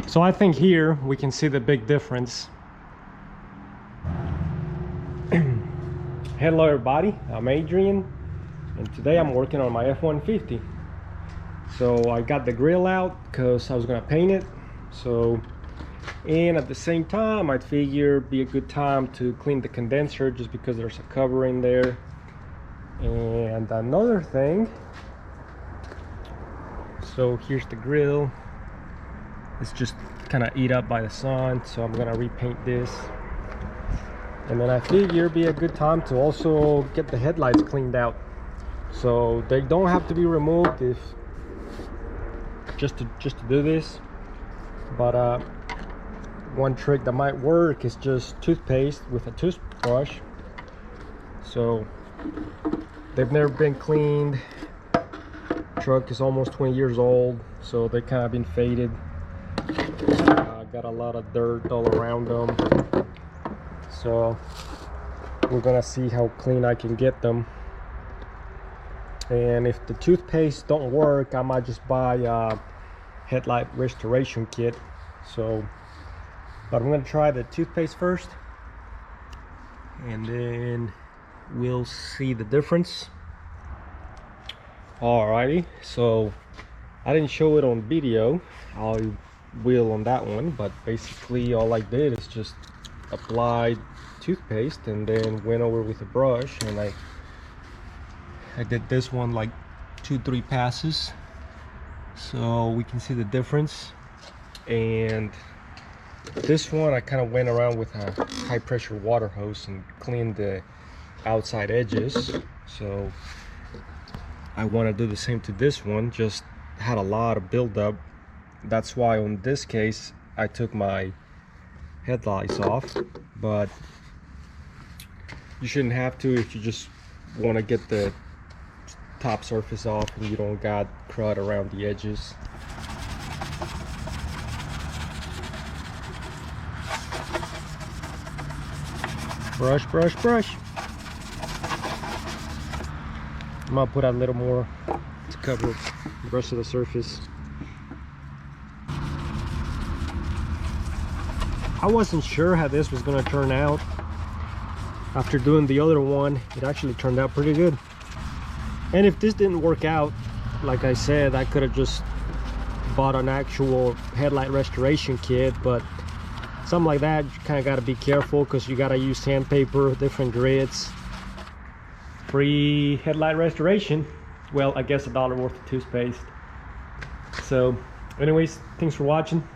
So I think here we can see the big difference. Hello everybody, I'm Adrian, and today I'm working on my F-150. So I got the grill out because I was gonna paint it. And at the same time, I'd figure it'd be a good time to clean the condenser just because there's a cover in there. And another thing, so here's the grill. It's just kind of eat up by the sun, so I'm gonna repaint this. And then I figure it'd be a good time to also get the headlights cleaned out. So they don't have to be removed if just to do this. But one trick that might work is just toothpaste with a toothbrush. So they've never been cleaned. Truck is almost 20 years old, so they kind of been faded. Got a lot of dirt all around them. So we're gonna see how clean I can get them. And if the toothpaste don't work, I might just buy a headlight restoration kit. So but I'm gonna try the toothpaste first, and then we'll see the difference. Alrighty, so I didn't show it on video. I will on that one, but basically all I did is just applied toothpaste and then went over with a brush, and I did this one like 2-3 passes, so we can see the difference. And this one I kind of went around with a high pressure water hose and cleaned the outside edges. So I want to do the same to this one, just had a lot of buildup. That's why on this case I took my headlights off, but you shouldn't have to if you just want to get the top surface off and you don't got crud around the edges. Brush, brush, brush. I'm gonna put a little more to cover the rest of the surface. I wasn't sure how this was gonna turn out. After doing the other one, it actually turned out pretty good. And if this didn't work out, like I said, I could have just bought an actual headlight restoration kit, but something like that, you kind of got to be careful because you got to use sandpaper, different grits. Free headlight restoration, well, I guess $1 worth of toothpaste. So anyways, thanks for watching.